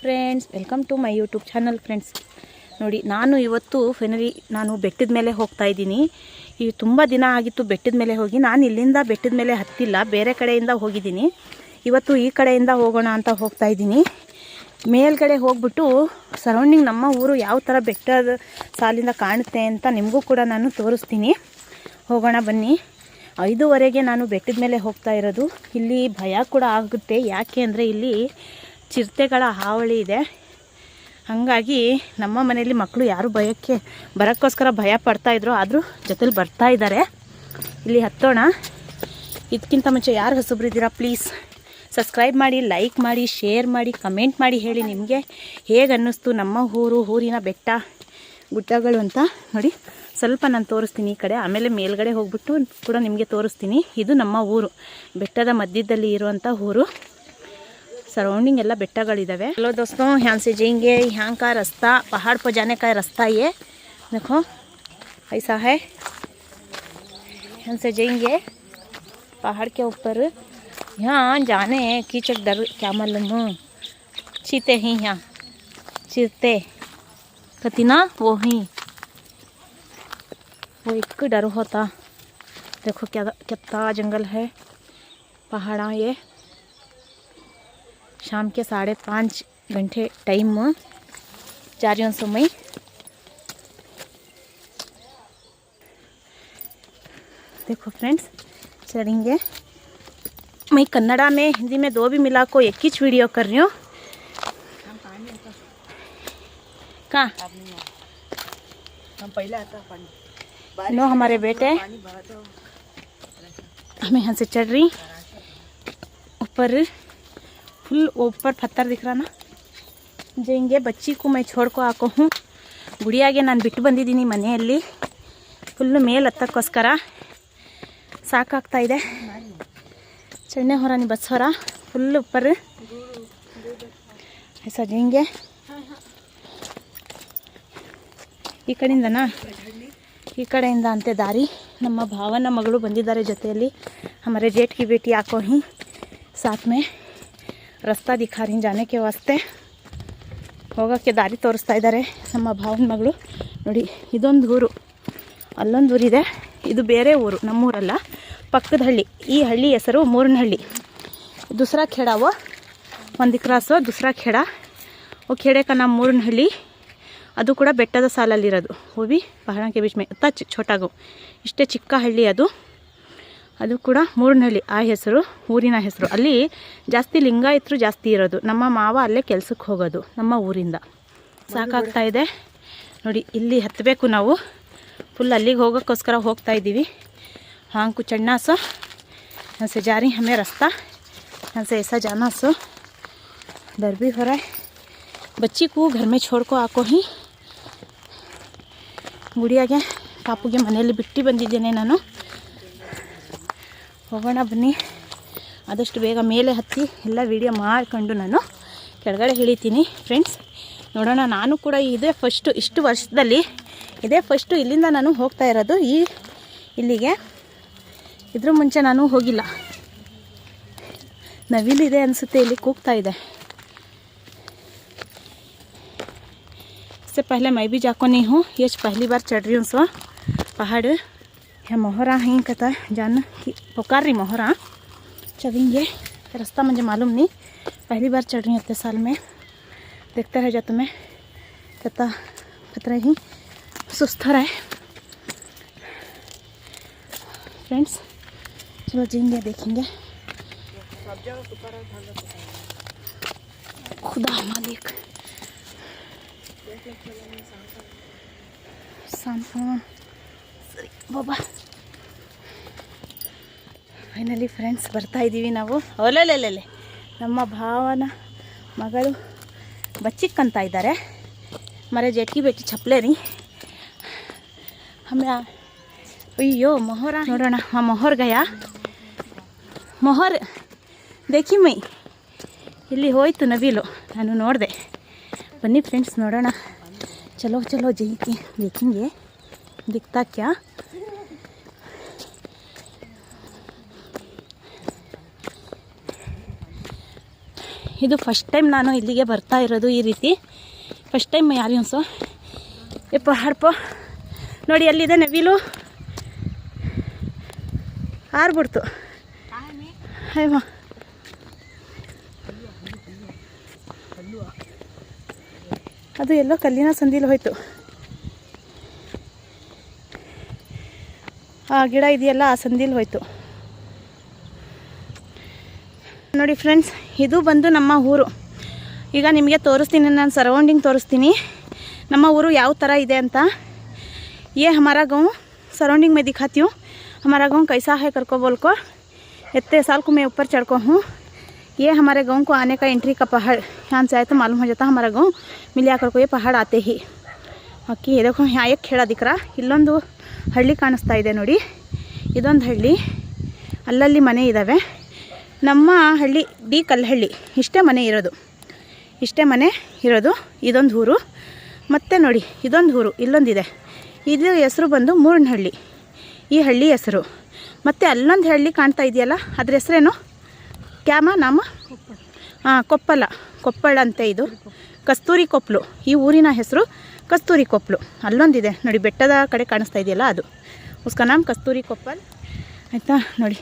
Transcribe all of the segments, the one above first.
Friends, welcome to my YouTube channel. Friends ನೋಡಿ, ನಾನು ಇವತ್ತು ಫೈನಲಿ ನಾನು ಬೆಟ್ಟದ ಮೇಲೆ ಹೋಗ್ತಾ ಇದ್ದೀನಿ. ಈ ತುಂಬ ದಿನ ಆಗಿತ್ತು ಬೆಟ್ಟದ ಮೇಲೆ ಹೋಗಿ. ನಾನು ಇಲ್ಲಿಂದ ಬೆಟ್ಟದ ಮೇಲೆ ಹತ್ತಿಲ್ಲ, ಬೇರೆ ಕಡೆಯಿಂದ ಹೋಗಿದ್ದೀನಿ. ಇವತ್ತು ಈ ಕಡೆಯಿಂದ ಹೋಗೋಣ ಅಂತ ಹೋಗ್ತಾ ಇದ್ದೀನಿ. ಮೇಲ್ಗಡೆ ಹೋಗ್ಬಿಟ್ಟು ಸರೌಂಡಿಂಗ್ ನಮ್ಮ ಊರು ಯಾವ ಥರ ಬೆಟ್ಟದ ಸಾಲಿಂದ ಕಾಣುತ್ತೆ ಅಂತ ನಿಮಗೂ ಕೂಡ ನಾನು ತೋರಿಸ್ತೀನಿ. ಹೋಗೋಣ ಬನ್ನಿ. 5:15ಗೆ ನಾನು ಬೆಟ್ಟದ ಮೇಲೆ ಹೋಗ್ತಾ ಇರೋದು. ಇಲ್ಲಿ ಭಯ ಕೂಡ ಆಗುತ್ತೆ, ಯಾಕೆ ಅಂದರೆ ಇಲ್ಲಿ ಚಿರತೆಗಳ ಹಾವಳಿ ಇದೆ. ಹಾಗಾಗಿ ನಮ್ಮ ಮನೆಯಲ್ಲಿ ಮಕ್ಕಳು ಯಾರು ಬರೋಕ್ಕೋಸ್ಕರ ಭಯ ಪಡ್ತಾಯಿದ್ರು, ಆದರೂ ಜೊತೆಲಿ ಬರ್ತಾ ಇದ್ದಾರೆ. ಇಲ್ಲಿ ಹತ್ತೋಣ. ಇದಕ್ಕಿಂತ ಮುಂಚೆ ಯಾರು ಹೊಸಬ್ರಿದ್ದೀರಾ ಪ್ಲೀಸ್ ಸಬ್ಸ್ಕ್ರೈಬ್ ಮಾಡಿ, ಲೈಕ್ ಮಾಡಿ, ಶೇರ್ ಮಾಡಿ, ಕಮೆಂಟ್ ಮಾಡಿ ಹೇಳಿ ನಿಮಗೆ ಹೇಗೆ ಅನ್ನಿಸ್ತು ನಮ್ಮ ಊರಿನ ಬೆಟ್ಟ ಗುಡ್ಡಗಳು ಅಂತ. ನೋಡಿ, ಸ್ವಲ್ಪ ನಾನು ತೋರಿಸ್ತೀನಿ ಈ ಕಡೆ, ಆಮೇಲೆ ಮೇಲ್ಗಡೆ ಹೋಗ್ಬಿಟ್ಟು ಕೂಡ ನಿಮಗೆ ತೋರಿಸ್ತೀನಿ. ಇದು ನಮ್ಮ ಊರು, ಬೆಟ್ಟದ ಮಧ್ಯದಲ್ಲಿ ಇರುವಂಥ ಊರು. सराउंडिंग ಎಲ್ಲ ಬೆಟ್ಟಗಳಿದಾವೆ. हेलो दोस्तों, यहाँ से जाएंगे, यहाँ का रास्ता पहाड़ पर जाने का रास्ता ये देखो ऐसा है. यहाँ से जाएंगे पहाड़ के ऊपर. यहाँ जाने कीचड़ डर क्या मालूम, चीते हैं यहाँ, चीते कतना वो ही वो एक डर होता. देखो क्या कितना जंगल है, पहाड़ा. ये शाम के 5:30 घंटे टाइम जा रही हूँ समय. देखो फ्रेंड्स, चलेंगे. मैं कन्नड़ा में हिंदी में दो भी मिला को एक ही वीडियो कर रही हूँ. कहाँ नो हमारे बेटे, हमें यहाँ से चढ़ रही ऊपर. फुल ऊपर पत्थर दिख रहा ना. जाएंगे. बच्ची को मैं छोड़ को आको हूँ. गुड़ियागे ನಾನು ಬಿಟ್ಟು ಬಂದಿದ್ದೀನಿ ಮನೆಯಲ್ಲಿ. ಫುಲ್ಲು ಮೇಲೆ ಹತ್ತಕ್ಕೋಸ್ಕರ ಸಾಕಾಗ್ತಾ ಇದೆ. ಚಣ್ಣೆ ಹೊರ ಬಸ್ ಹೊರ ಫುಲ್ ऊपर ऐसा जाएंगे. ಈ ಕಡೆಯಿಂದನಾ, ಈ ಕಡೆಯಿಂದ ಅಂತೆ ದಾರಿ. ನಮ್ಮ ಭಾವನ ಮಗಳು ಬಂದಿದ್ದಾರೆ ಜೊತೆಯಲ್ಲಿ. हमारे जेठ की बेटी आको ही साथ में ರಸ್ತಾ ದಿಖಾ ರही जाने के वास्ते. ಹೋಗೋಕ್ಕೆ ದಾರಿ ತೋರಿಸ್ತಾ ಇದ್ದಾರೆ ನಮ್ಮ ಭಾವನ ಮಗಳು. ನೋಡಿ, ಇದೊಂದು ಊರು, ಅಲ್ಲೊಂದು ಊರಿದೆ. ಇದು ಬೇರೆ ಊರು, ನಮ್ಮೂರಲ್ಲ, ಪಕ್ಕದ ಹಳ್ಳಿ. ಈ ಹಳ್ಳಿ ಹೆಸರು ಮೂರನಹಳ್ಳಿ. दूसरा खेड़ा वो ಒಂದು ಕ್ರಾಸು दूसरा खेड़ा. वो खेड़े का नाम ಮೂರನಹಳ್ಳಿ. ಅದು ಕೂಡ ಬೆಟ್ಟದ ಸಾಲಲ್ಲಿರೋದು. वो भी पहाड़ के बीच में इतना छोटा गाँव. ಇಷ್ಟೇ ಚಿಕ್ಕ ಹಳ್ಳಿ ಅದು. ಅದು ಕೂಡ ಮೂರನಹಳ್ಳಿ ಆ ಹೆಸರು, ಊರಿನ ಹೆಸರು. ಅಲ್ಲಿ ಜಾಸ್ತಿ ಲಿಂಗಾಯತರು ಜಾಸ್ತಿ ಇರೋದು. ನಮ್ಮ ಮಾವ ಅಲ್ಲೇ ಕೆಲಸಕ್ಕೆ ಹೋಗೋದು ನಮ್ಮ ಊರಿಂದ. ಸಾಕಾಗ್ತಾ ಇದೆ ನೋಡಿ, ಇಲ್ಲಿ ಹತ್ತಬೇಕು ನಾವು. ಫುಲ್ ಅಲ್ಲಿಗೆ ಹೋಗೋಕ್ಕೋಸ್ಕರ ಹೋಗ್ತಾ ಇದ್ದೀವಿ. हाँ कुछ चढ़ना सो, यहाँ से जा रही हमें रास्ता. यहाँ से ऐसा जाना सो. डर भी हो रहा है. बच्ची को घर में छोड़ को आको ही. ಗುಡಿಯಾಗೆ ಪಾಪುಗೆ ಮನೆಯಲ್ಲಿ ಬಿಟ್ಟು ಬಂದಿದ್ದೇನೆ ನಾನು. ಹೋಗೋಣ ಬನ್ನಿ. ಆದಷ್ಟು ಬೇಗ ಮೇಲೆ ಹತ್ತಿ ಎಲ್ಲ ವಿಡಿಯೋ ಮಾಡಿಕೊಂಡು ನಾನು ಕೆಳಗಡೆ ಇಳಿತೀನಿ. ಫ್ರೆಂಡ್ಸ್ ನೋಡೋಣ, ನಾನು ಕೂಡ ಇದೇ ಫಸ್ಟು, ಇಷ್ಟು ವರ್ಷದಲ್ಲಿ ಇದೇ ಫಸ್ಟು ಇಲ್ಲಿಂದ ನಾನು ಹೋಗ್ತಾ ಇರೋದು ಇಲ್ಲಿಗೆ. ಇದ್ರ ಮುಂಚೆ ನಾನು ಹೋಗಿಲ್ಲ. ನವಿಲಿದೆ ಅನಿಸುತ್ತೆ, ಇಲ್ಲಿ ಕೂಗ್ತಾ ಇದೆ. इससे पहले मैं भी जाको नहीं हूँ, ये पहली बार चढ़ रही हूँ. सो पहाड़ है मोहरा है कहता है, जान कि पुकार रही मोहरा. चलेंगे. रास्ता मुझे मालूम नहीं, पहली बार चढ़ रही हूँ इतने साल में. देखते रह जाते मैं कहता खतरा ही सुस्त हो रहा है. फ्रेंड्स चलो जाएंगे, देखेंगे. खुदा मालिक ಸರಿ ಬಾಬಾ. ಫೈನಲಿ ಫ್ರೆಂಡ್ಸ್ ಬರ್ತಾ ಇದ್ದೀವಿ ನಾವು. ಒಲೆಲೆಲೆ ನಮ್ಮ ಭಾವನ ಮಗಳು ಬಚ್ಚಿಕ್ಕಂತ ಇದ್ದಾರೆ. ಮರೆ ಜಟ್ಕಿ ಬೇಟಿ ಚಪ್ಪಲೆ ರೀ. ಆಮೇಲೆ ಅಯ್ಯೋ ಮೊಹರ ನೋಡೋಣ. ಮೊಹರ್ ಗಯಾ ಮೊಹರ್ ದೇಖಿ ಮೈ. ಇಲ್ಲಿ ಹೋಯ್ತು ನವಿಲು, ನಾನು ನೋಡಿದೆ. ಬನ್ನಿ ಫ್ರೆಂಡ್ಸ್ ನೋಡೋಣ. चलो चलो जाइए, देखेंगे दिखता क्या. ಇದು ಫಸ್ಟ್ ಟೈಮ್ ನಾನು ಇಲ್ಲಿಗೆ ಬರ್ತಾ ಇರೋದು ಈ ರೀತಿ. ಫಸ್ಟ್ ಟೈಮ್ ಯಾರು ಅನ್ಸೋ ಯಪ್ಪ ಹಾಡ್ಪ ನೋಡಿ, ಅಲ್ಲಿದೆ ನವಿಲು ಹಾರ್ಬಿಡ್ತು. ಅಯ್ಯಮ್ಮ ಅದು ಎಲ್ಲೋ ಕಲ್ಲಿನ ಸಂದಿಲಿ ಹೋಯ್ತು. ಆ ಗಿಡ ಇದೆಯಲ್ಲ ಆ ಸಂದಿಲಿ ಹೋಯ್ತು ನೋಡಿ ಫ್ರೆಂಡ್ಸ್. ಇದು ಬಂದು ನಮ್ಮ ಊರು. ಈಗ ನಿಮಗೆ ತೋರಿಸ್ತೀನಿ, ನಾನು ಸರೌಂಡಿಂಗ್ ತೋರಿಸ್ತೀನಿ ನಮ್ಮ ಊರು ಯಾವ ಥರ ಇದೆ ಅಂತ. ये हमारा गाँव सराउंडिंग में दिखाती हूँ. हमारा गाँव कैसा है करको बोल को. इतने साल को मैं ऊपर चढ़ को हूँ. ये हमारे गांव को आने का एंट्री का पहाड़. यहाँ से आए तो मालूम हो जाता हमारा गांव. मिलिया कर को ये पहाड़ आते ही. ओके देखो यहाँ एक खेड़ा दिख रहा. इಲ್ಲೊಂದು ಹಳ್ಳಿ ಕಾಣಿಸ್ತಾ ಇದೆ ನೋಡಿ. ಇದೊಂದು ಹಳ್ಳಿ, ಅಲ್ಲಲ್ಲಿ ಮನೆ ಇದ್ದಾವೆ. ನಮ್ಮ ಹಳ್ಳಿ ಡಿ ಕಲ್ಲಹಳ್ಳಿ. ಇಷ್ಟೇ ಮನೆ ಇರೋದು, ಇಷ್ಟೇ ಮನೆ ಇರೋದು. ಇದೊಂದು ಊರು. ಮತ್ತು ನೋಡಿ ಇದೊಂದು ಊರು ಇಲ್ಲೊಂದಿದೆ. ಇದು ಹೆಸರು ಬಂದು ಮೂರ್ನಹಳ್ಳಿ, ಈ ಹಳ್ಳಿ ಹೆಸರು. ಮತ್ತು ಅಲ್ಲೊಂದು ಹಳ್ಳಿ ಕಾಣ್ತಾ ಇದೆಯಲ್ಲ, ಅದ್ರ ಹೆಸರೇನು ಕ್ಯಾಮ ನಾಮ ಕೊಪ್ಪಳ. ಕೊಪ್ಪಳ ಅಂತೆ ಇದು. ಕಸ್ತೂರಿ ಕೊಪ್ಪಲು ಈ ಊರಿನ ಹೆಸರು. ಕಸ್ತೂರಿ ಕೊಪ್ಪಲು ಅಲ್ಲೊಂದಿದೆ ನೋಡಿ, ಬೆಟ್ಟದ ಕಡೆ ಕಾಣಿಸ್ತಾ ಇದೆಯಲ್ಲ ಅದು. ಉಸ್ಕ ನಾಮ್ ಕಸ್ತೂರಿ ಕೊಪ್ಪಲ್ ಆಯಿತಾ. ನೋಡಿ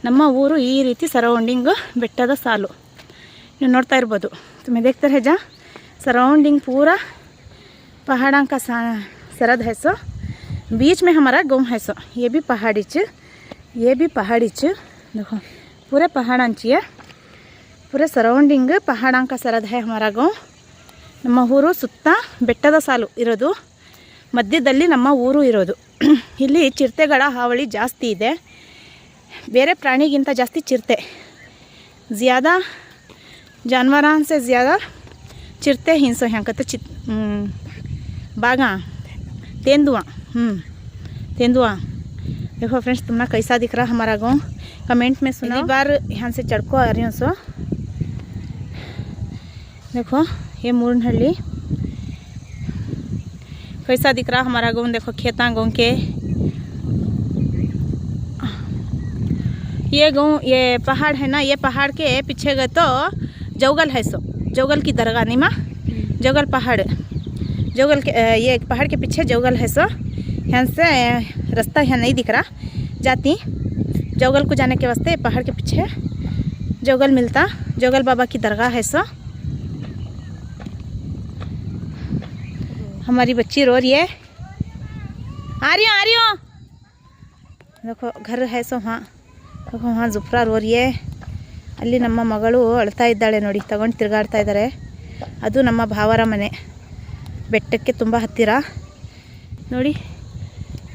ನಮ್ಮ ಊರು ಈ ರೀತಿ ಸರೌಂಡಿಂಗು ಬೆಟ್ಟದ ಸಾಲು ನೀವು ನೋಡ್ತಾ ಇರ್ಬೋದು. तुम्हें देखते रह जा सराउंडिंग पूरा पहाड़ों का सरहद है सो. बीच में हमारा गाँव है सो. ये भी पहाड़ी च, ये भी पहाड़ी च. देखो पूरे पहाड़ांची है. पूरे सराउंडिंग पहाड़ों का सरहद है हमारा गाँव. ನಮ್ಮ ಊರು ಸುತ್ತ ಬೆಟ್ಟದ ಸಾಲು ಇರೋದು, ಮಧ್ಯದಲ್ಲಿ ನಮ್ಮ ಊರು ಇರೋದು. ಇಲ್ಲಿ ಚಿರತೆಗಳ ಹಾವಳಿ ಜಾಸ್ತಿ ಇದೆ. ಬೇರೆ ಪ್ರಾಣಿಗಿಂತ ಜಾಸ್ತಿ ಚಿರತೆ. ज़्यादा जानवरों से ज़्यादा चिरते हिंसो हैं कहते. बागा तेंदुआ तेंदुआ. देखो फ्रेंड्स तुमने कैसा दिख रहा हमारा गाँव, कमेंट में सुना. एक बार यहाँ से चढ़ को आ रही हूँ सो. देखो ये मूर्नहಳ್ಳಿ कैसा दिख रहा हमारा गाँव. देखो खेता गाँव के ये गाँव, ये पहाड़ है ना, ये पहाड़ के पीछे गए तो जौगल है सो. जौगल की दरगाह निमा जौगल पहाड़. जौगल के ये पहाड़ के पीछे जौगल है सो. यहाँ से रास्ता यहाँ नहीं दिख रहा जाती. जौगल को जाने के वास्ते पहाड़ के पीछे जौगल मिलता. जौगल बाबा की दरगाह है सो. हमारी बच्ची रो रही है. आ रही हो. देखो घर है सो. वहाँ देखो वहाँ जुफ्रा रो रही है. ಅಲ್ಲಿ ನಮ್ಮ ಮಗಳು ಅಳ್ತಾ ಇದ್ದಾಳೆ ನೋಡಿ, ತಗೊಂಡು ತಿರುಗಾಡ್ತಾ ಇದ್ದಾರೆ. ಅದು ನಮ್ಮ ಭಾವರ ಮನೆ, ಬೆಟ್ಟಕ್ಕೆ ತುಂಬ ಹತ್ತಿರ ನೋಡಿ.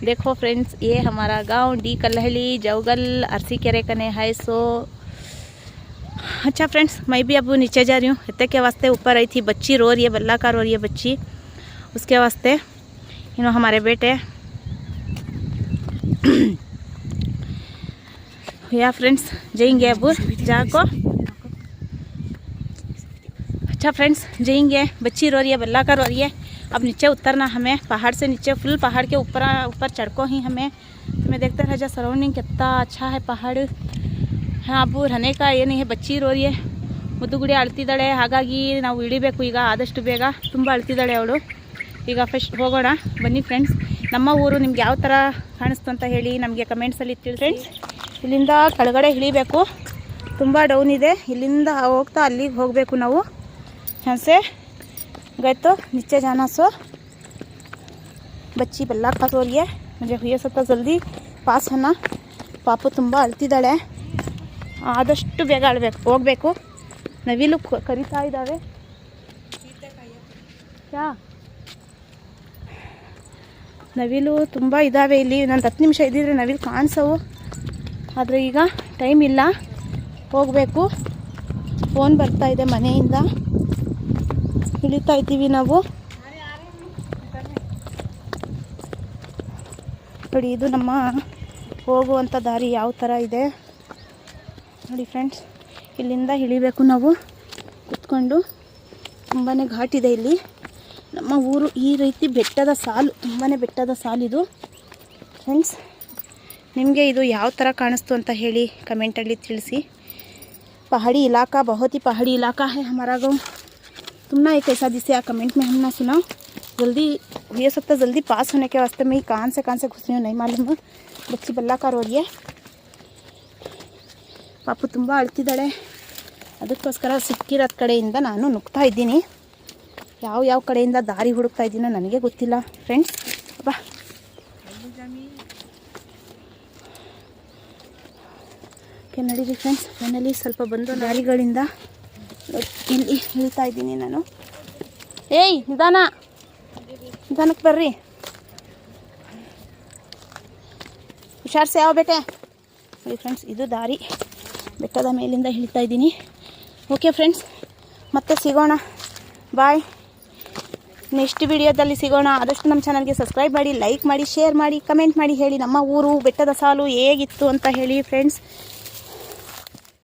देखो फ्रेंड्स ये हमारा गांव डी कल्हली जौगल अरसीकेरे कने है सो. अच्छा फ्रेंड्स मैं भी अब नीचे जा रही हूँ. इतने के वास्ते ऊपर आई थी. बच्ची रो रही है, बल्ला का रो रही है बच्ची. उसके वास्ते हमारे बेटे या फ्रेंड्स जाएंगे अब जाको. अच्छा फ्रेंड्स जाएंगे. बच्ची रो रही है, बल्ला का रो रही है. अब नीचे उतरना हमें, पहाड़ से नीचे फुल पहाड़ के ऊपर चढ़ को ही हमें. तुम्हें देखते रह जा सराउंडिंग कितना अच्छा है पहाड़. हाँ अब रहने का ये नहीं है. बच्ची रो रही है, ಮುದ್ದುಗುಡಿ ಅಳ್ತಿದ್ದಾಳೆ. ಹಾಗಾಗಿ ನಾವು ಇಳಿಬೇಕು ಈಗ ಆದಷ್ಟು ಬೇಗ. ತುಂಬ ಅಳ್ತಿದ್ದಾಳೆ ಅವಳು. ಈಗ ಫಸ್ಟ್ ಹೋಗೋಣ ಬನ್ನಿ ಫ್ರೆಂಡ್ಸ್. ನಮ್ಮ ಊರು ನಿಮ್ಗೆ ಯಾವ ಥರ ಕಾಣಿಸ್ತು ಅಂತ ಹೇಳಿ ನಮಗೆ ಕಮೆಂಟ್ಸಲ್ಲಿ ತಿಳಿಸಿ. ಫ್ರೆಂಡ್ಸ್ ಇಲ್ಲಿಂದ ಕೆಳಗಡೆ ಇಳಿಬೇಕು, ತುಂಬ ಡೌನ್ ಇದೆ. ಇಲ್ಲಿಂದ ಹೋಗ್ತಾ ಅಲ್ಲಿಗೆ ಹೋಗಬೇಕು ನಾವು. ಹಂಸೆ गए तो नीचे जाना सो. बच्ची बल्ला खा रो रही है. मुझे हुई सत्ता जल्दी पास है ना. ಪಾಪು ತುಂಬ ಅಳ್ತಿದ್ದಾಳೆ. ಆದಷ್ಟು ಬೇಗ ಹೋಗಬೇಕು. ನವಿಲು ಕರಿತಾ ಇದ್ದಾವೆ. ಯಾ ನವಿಲು ತುಂಬ ಇದ್ದಾವೆ ಇಲ್ಲಿ. ಇನ್ನೊಂದು 10 ನಿಮಿಷ ಇದ್ದಿದ್ರೆ ನವಿಲು ಕಾಣಿಸವು. ಆದರೆ ಈಗ ಟೈಮ್ ಇಲ್ಲ, ಹೋಗಬೇಕು. ಫೋನ್ ಬರ್ತಾ ಇದೆ ಮನೆಯಿಂದ. ಇಳಿತಾ ಇದ್ದೀವಿ ನಾವು ನೋಡಿ. ಇದು ನಮ್ಮ ಹೋಗುವಂಥ ದಾರಿ ಯಾವ ಥರ ಇದೆ ನೋಡಿ ಫ್ರೆಂಡ್ಸ್. ಇಲ್ಲಿಂದ ಇಳಿಬೇಕು ನಾವು ಕುತ್ಕೊಂಡು. ತುಂಬಾ ಘಾಟ್ ಇದೆ ಇಲ್ಲಿ. ನಮ್ಮ ಊರು ಈ ರೀತಿ ಬೆಟ್ಟದ ಸಾಲು, ತುಂಬಾ ಬೆಟ್ಟದ ಸಾಲಿದು ಫ್ರೆಂಡ್ಸ್. ನಿಮಗೆ ಇದು ಯಾವ ಥರ ಕಾಣಿಸ್ತು ಅಂತ ಹೇಳಿ ಕಮೆಂಟಲ್ಲಿ ತಿಳಿಸಿ. पहाड़ी इलाका, बहुत ही पहाड़ी इलाका है हमारा गांव। तुम ना एक ऐसा जिसे आप कमेंट में हम ना सुनाओ। जल्दी ये सब तो जल्दी पास होने के वास्ते मैं कान से घुस रही हूँ, नहीं मालूम। बच्ची बल्लाकार हो रही है, ಪಾಪು ತುಂಬ ಅಳ್ತಿದ್ದಾಳೆ. ಅದಕ್ಕೋಸ್ಕರ ಸಿಕ್ಕಿರೋದು ಕಡೆಯಿಂದ ನಾನು ನುಗ್ತಾ ಇದ್ದೀನಿ. ಯಾವ ಕಡೆಯಿಂದ ದಾರಿ ಹುಡುಕ್ತಾ ಇದ್ದೀನೋ ನನಗೆ ಗೊತ್ತಿಲ್ಲ ಫ್ರೆಂಡ್ಸ್. ಬಾ ಓಕೆ ನಡೀರಿ ಫ್ರೆಂಡ್ಸ್. ಫೈನಲಿ ಸ್ವಲ್ಪ ಬಂದು ದಾರಿಗಳಿಂದ ಇಲ್ಲಿ ಇಳ್ತಾ ಇದ್ದೀನಿ ನಾನು. ಏಯ್ ನಿಧಾನಕ್ಕೆ ಬರ್ರಿ, ಹುಷಾರ್ಸೆ ಯಾವ ಬೇಟೆ. ನೋಡಿ ಫ್ರೆಂಡ್ಸ್, ಇದು ದಾರಿ. ಬೆಟ್ಟದ ಮೇಲಿಂದ ಇಳ್ತಾ ಇದ್ದೀನಿ. ಓಕೆ ಫ್ರೆಂಡ್ಸ್, ಮತ್ತೆ ಸಿಗೋಣ. ಬಾಯ್. ನೆಕ್ಸ್ಟ್ ವಿಡಿಯೋದಲ್ಲಿ ಸಿಗೋಣ. ಆದಷ್ಟು ನಮ್ಮ ಚಾನಲ್ಗೆ ಸಬ್ಸ್ಕ್ರೈಬ್ ಮಾಡಿ, ಲೈಕ್ ಮಾಡಿ, ಶೇರ್ ಮಾಡಿ, ಕಮೆಂಟ್ ಮಾಡಿ, ಹೇಳಿ ನಮ್ಮ ಊರು ಬೆಟ್ಟದ ಸಾಲು ಹೇಗಿತ್ತು ಅಂತ ಹೇಳಿ ಫ್ರೆಂಡ್ಸ್.